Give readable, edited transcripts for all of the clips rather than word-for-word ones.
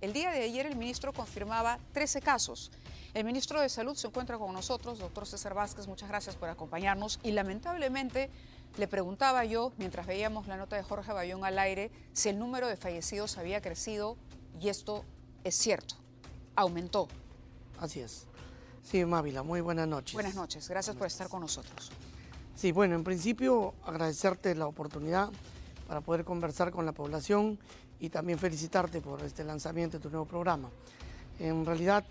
El día de ayer el ministro confirmaba 13 casos. El ministro de Salud se encuentra con nosotros, doctor César Vázquez, muchas gracias por acompañarnos. Y lamentablemente le preguntaba yo, mientras veíamos la nota de Jorge Bayón al aire, si el número de fallecidos había crecido, y esto es cierto, aumentó. Así es. Sí, Mávila, muy buenas noches. Buenas noches, gracias por estar con nosotros. Sí, bueno, en principio agradecerte la oportunidad para poder conversar con la población y también felicitarte por este lanzamiento de tu nuevo programa. En realidad,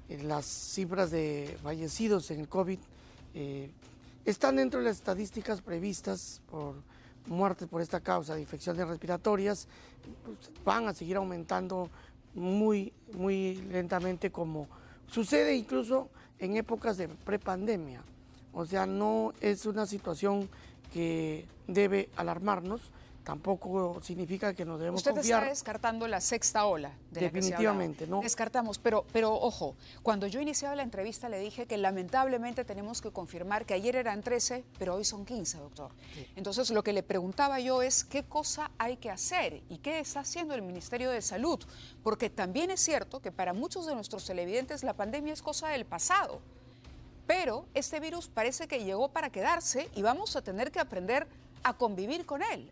las cifras de fallecidos en el COVID están dentro de las estadísticas previstas por muertes por esta causa de infecciones respiratorias. Pues, van a seguir aumentando muy lentamente, como sucede incluso en épocas de prepandemia. O sea, no es una situación que debe alarmarnos, tampoco significa que nos debemos confiar. Usted está descartando la sexta ola de la que se hablaba. Definitivamente, ¿no? Descartamos, pero ojo, cuando yo iniciaba la entrevista le dije que lamentablemente tenemos que confirmar que ayer eran 13, pero hoy son 15, doctor. Sí. Entonces, lo que le preguntaba yo es qué cosa hay que hacer y qué está haciendo el Ministerio de Salud, porque también es cierto que para muchos de nuestros televidentes la pandemia es cosa del pasado, pero este virus parece que llegó para quedarse y vamos a tener que aprender a convivir con él.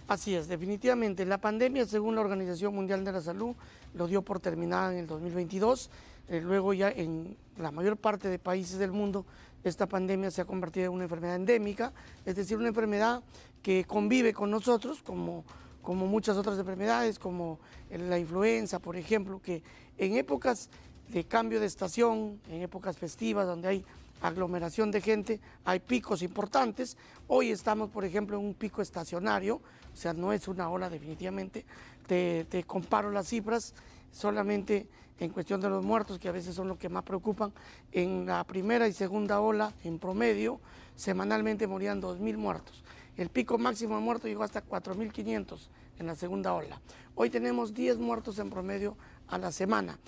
Así es, definitivamente. La pandemia, según la Organización Mundial de la Salud, lo dio por terminada en el 2022. Luego ya en la mayor parte de países del mundo, esta pandemia se ha convertido en una enfermedad endémica, es decir, una enfermedad que convive con nosotros, como muchas otras enfermedades, como la influenza, por ejemplo, que en épocas de cambio de estación, en épocas festivas donde hay aglomeración de gente, hay picos importantes. Hoy estamos, por ejemplo, en un pico estacionario, o sea, no es una ola definitivamente. Te comparo las cifras solamente en cuestión de los muertos, que a veces son los que más preocupan. En la primera y segunda ola, en promedio, semanalmente morían 2.000 muertos. El pico máximo de muertos llegó hasta 4.500 en la segunda ola. Hoy tenemos 10 muertos en promedio a la semana.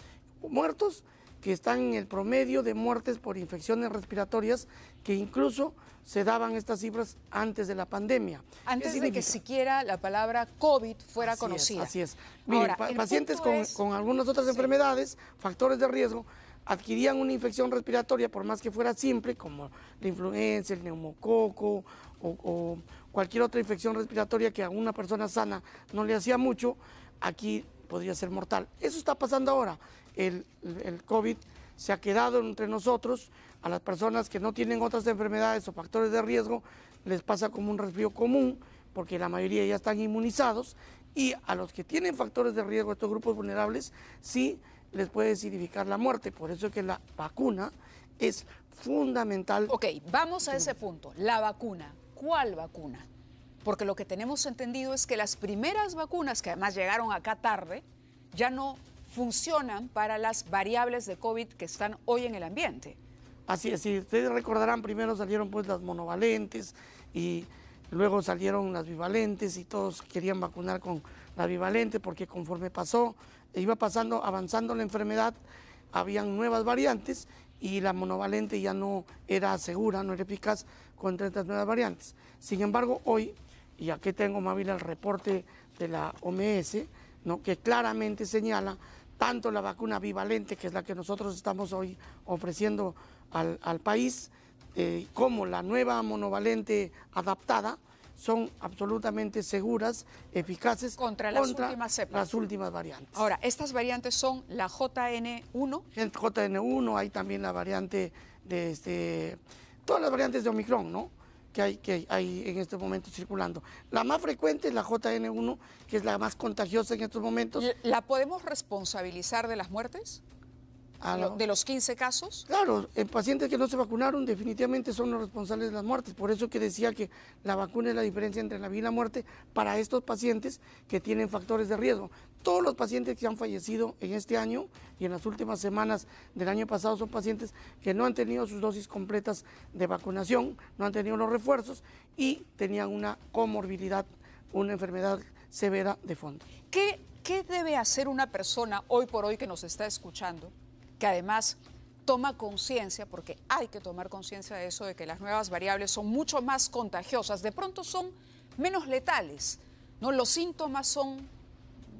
Muertos que están en el promedio de muertes por infecciones respiratorias, que incluso se daban estas cifras antes de la pandemia. Antes de que siquiera la palabra COVID fuera conocida. Así es. Miren, pacientes con algunas otras enfermedades, factores de riesgo, adquirían una infección respiratoria, por más que fuera simple, como la influenza, el neumococo o cualquier otra infección respiratoria que a una persona sana no le hacía mucho, aquí podría ser mortal. Eso está pasando ahora. El COVID se ha quedado entre nosotros. A las personas que no tienen otras enfermedades o factores de riesgo les pasa como un resfrío común, porque la mayoría ya están inmunizados, y a los que tienen factores de riesgo, estos grupos vulnerables, sí les puede significar la muerte. Por eso es que la vacuna es fundamental. Ok, vamos a ese punto. La vacuna. ¿Cuál vacuna? Porque lo que tenemos entendido es que las primeras vacunas, que además llegaron acá tarde, ya no funcionan para las variables de COVID que están hoy en el ambiente. Así es, si ustedes recordarán, primero salieron pues las monovalentes y luego salieron las bivalentes, y todos querían vacunar con la bivalente porque conforme iba avanzando la enfermedad, habían nuevas variantes y la monovalente ya no era segura, no era eficaz contra estas nuevas variantes. Sin embargo, hoy, y aquí tengo, Mávila, el reporte de la OMS, ¿no?, que claramente señala tanto la vacuna bivalente, que es la que nosotros estamos hoy ofreciendo al país, como la nueva monovalente adaptada, son absolutamente seguras, eficaces contra las últimas cepas. Las últimas variantes. Ahora, estas variantes son la JN1. JN1, hay también la variante de todas las variantes de Omicron, ¿no?, que hay en estos momentos circulando. La más frecuente es la JN1, que es la más contagiosa en estos momentos. ¿La podemos responsabilizar de las muertes? ¿De los 15 casos? Claro, en pacientes que no se vacunaron definitivamente son los responsables de las muertes. Por eso que decía que la vacuna es la diferencia entre la vida y la muerte para estos pacientes que tienen factores de riesgo. Todos los pacientes que han fallecido en este año y en las últimas semanas del año pasado son pacientes que no han tenido sus dosis completas de vacunación, no han tenido los refuerzos y tenían una comorbilidad, una enfermedad severa de fondo. ¿Qué debe hacer una persona hoy por hoy que nos está escuchando, que además toma conciencia, porque hay que tomar conciencia de eso, de que las nuevas variables son mucho más contagiosas, de pronto son menos letales, ¿no? Los síntomas son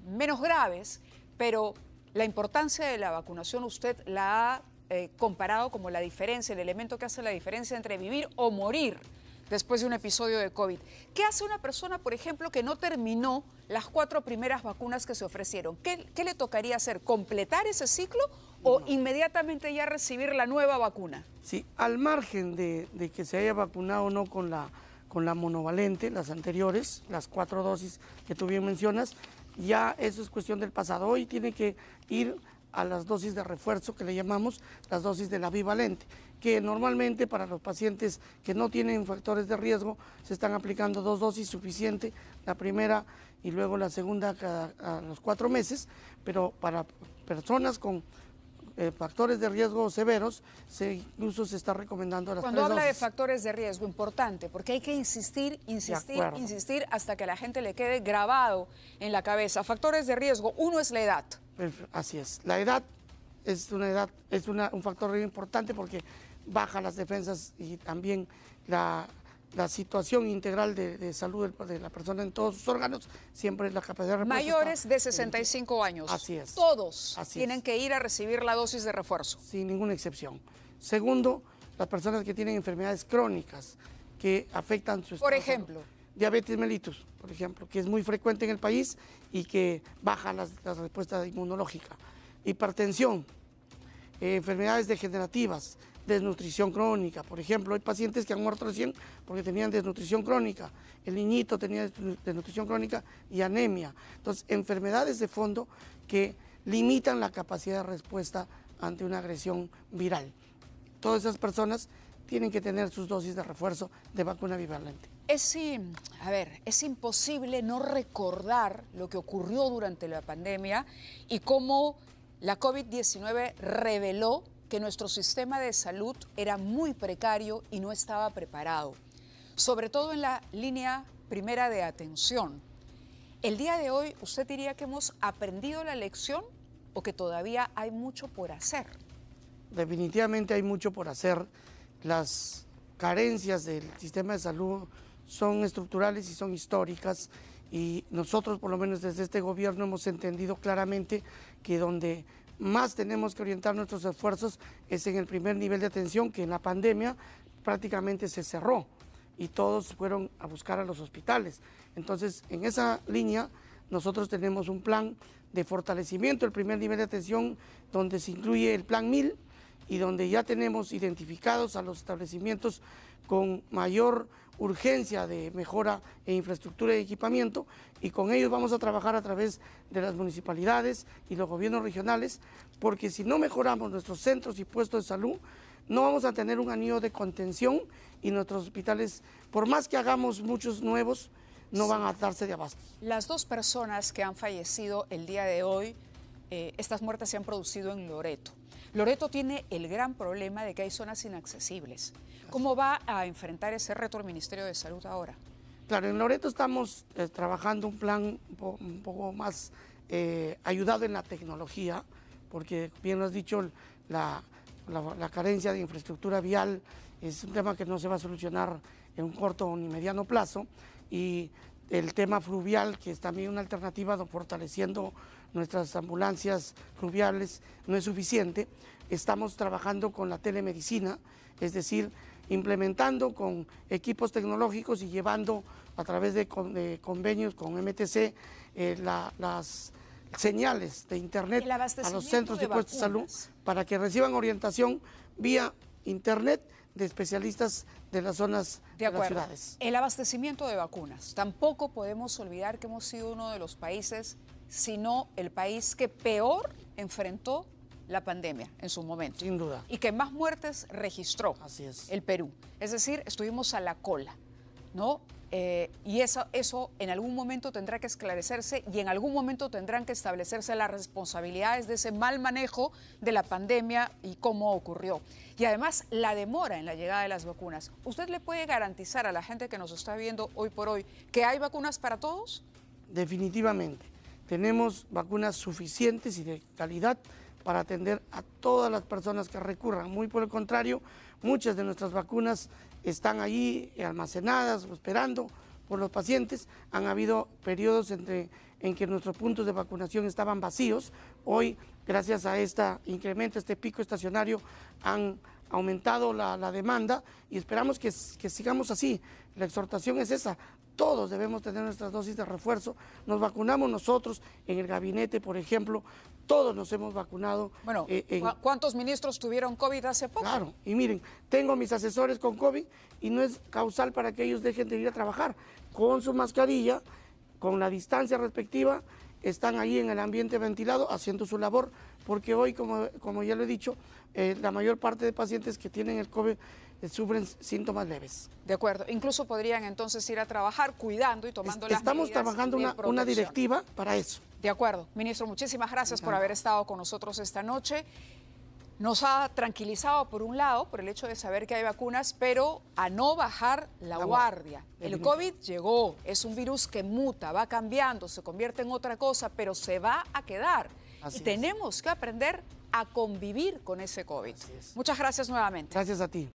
menos graves, pero La importancia de la vacunación usted la ha comparado como la diferencia, el elemento que hace la diferencia entre vivir o morir después de un episodio de COVID. ¿Qué hace una persona, por ejemplo, que no terminó las 4 primeras vacunas que se ofrecieron? ¿Qué le tocaría hacer? ¿Completar ese ciclo o inmediatamente ya recibir la nueva vacuna? Sí, al margen de que se haya vacunado o no con la monovalente, las anteriores, las 4 dosis que tú bien mencionas, ya eso es cuestión del pasado. Hoy tiene que ir a las dosis de refuerzo, que le llamamos las dosis de la bivalente, que normalmente para los pacientes que no tienen factores de riesgo se están aplicando 2 dosis suficiente, la primera y luego la segunda a los 4 meses, pero para personas con factores de riesgo severos, incluso se está recomendando las 3 dosis. Cuando habla de factores de riesgo, importante, porque hay que insistir hasta que a la gente le quede grabado en la cabeza. Factores de riesgo, uno es la edad. Así es, la edad es un factor importante porque baja las defensas y también la situación integral de salud de la persona en todos sus órganos, siempre la capacidad de respuesta. Mayores de 65 años. Así es. Todos tienen que ir a recibir la dosis de refuerzo. Sin ninguna excepción. Segundo, las personas que tienen enfermedades crónicas que afectan su estado. Por ejemplo. Diabetes mellitus, por ejemplo, que es muy frecuente en el país y que baja la respuesta inmunológica. Hipertensión, enfermedades degenerativas, desnutrición crónica. Por ejemplo, hay pacientes que han muerto recién porque tenían desnutrición crónica. El niñito tenía desnutrición crónica y anemia. Entonces, enfermedades de fondo que limitan la capacidad de respuesta ante una agresión viral. Todas esas personas tienen que tener sus dosis de refuerzo de vacuna bivalente. Es imposible no recordar lo que ocurrió durante la pandemia y cómo la COVID-19 reveló que nuestro sistema de salud era muy precario y no estaba preparado, sobre todo en la línea primera de atención. El día de hoy, ¿usted diría que hemos aprendido la lección o que todavía hay mucho por hacer? Definitivamente hay mucho por hacer. Las carencias del sistema de salud son estructurales y son históricas, y nosotros, por lo menos desde este gobierno, hemos entendido claramente que donde más tenemos que orientar nuestros esfuerzos es en el primer nivel de atención, que en la pandemia prácticamente se cerró y todos fueron a buscar a los hospitales. Entonces, en esa línea, nosotros tenemos un plan de fortalecimiento del primer nivel de atención, donde se incluye el Plan 1000 y donde ya tenemos identificados a los establecimientos con mayor urgencia de mejora en infraestructura y equipamiento, y con ellos vamos a trabajar a través de las municipalidades y los gobiernos regionales, porque si no mejoramos nuestros centros y puestos de salud, no vamos a tener un anillo de contención y nuestros hospitales, por más que hagamos muchos nuevos, no van a darse de abasto. Las 2 personas que han fallecido el día de hoy, estas muertes se han producido en Loreto. Loreto tiene el gran problema de que hay zonas inaccesibles. ¿Cómo va a enfrentar ese reto el Ministerio de Salud ahora? Claro, en Loreto estamos trabajando un plan un poco más ayudado en la tecnología, porque bien lo has dicho, la carencia de infraestructura vial es un tema que no se va a solucionar en un corto ni mediano plazo, y el tema fluvial, que es también una alternativa fortaleciendo nuestras ambulancias fluviales, no es suficiente. Estamos trabajando con la telemedicina, es decir, implementando con equipos tecnológicos y llevando a través de convenios con MTC las señales de internet a los centros y puestos de salud para que reciban orientación vía internet de especialistas de las zonas de las ciudades. El abastecimiento de vacunas. Tampoco podemos olvidar que hemos sido uno de los países, si no el país que peor enfrentó la pandemia en su momento. Sin duda. Y que más muertes registró. Así es. El Perú. Es decir, estuvimos a la cola, ¿no? Y eso en algún momento tendrá que esclarecerse y en algún momento tendrán que establecerse las responsabilidades de ese mal manejo de la pandemia y cómo ocurrió. Y además, la demora en la llegada de las vacunas. ¿Usted le puede garantizar a la gente que nos está viendo hoy por hoy que hay vacunas para todos? Definitivamente. Tenemos vacunas suficientes y de calidad para atender a todas las personas que recurran. Muy por el contrario, muchas de nuestras vacunas están allí almacenadas o esperando por los pacientes. Han habido periodos en que nuestros puntos de vacunación estaban vacíos. Hoy gracias a este incremento, este pico estacionario, han aumentado la demanda y esperamos que sigamos así. La exhortación es esa, todos debemos tener nuestras dosis de refuerzo. Nos vacunamos nosotros en el gabinete, por ejemplo, todos nos hemos vacunado. Bueno, ¿cuántos ministros tuvieron COVID hace poco? Claro, y miren, tengo mis asesores con COVID y no es causal para que ellos dejen de ir a trabajar. Con su mascarilla, con la distancia respectiva, están ahí en el ambiente ventilado haciendo su labor, porque hoy, como ya lo he dicho, la mayor parte de pacientes que tienen el COVID sufren síntomas leves. De acuerdo, incluso podrían entonces ir a trabajar cuidando y tomando las medidas. Estamos trabajando una directiva para eso. De acuerdo. Ministro, muchísimas gracias por haber estado con nosotros esta noche. Nos ha tranquilizado por un lado, por el hecho de saber que hay vacunas, pero a no bajar la guardia. El COVID llegó, es un virus que muta, va cambiando, se convierte en otra cosa, pero se va a quedar. Y tenemos que aprender a convivir con ese COVID. Muchas gracias nuevamente. Gracias a ti.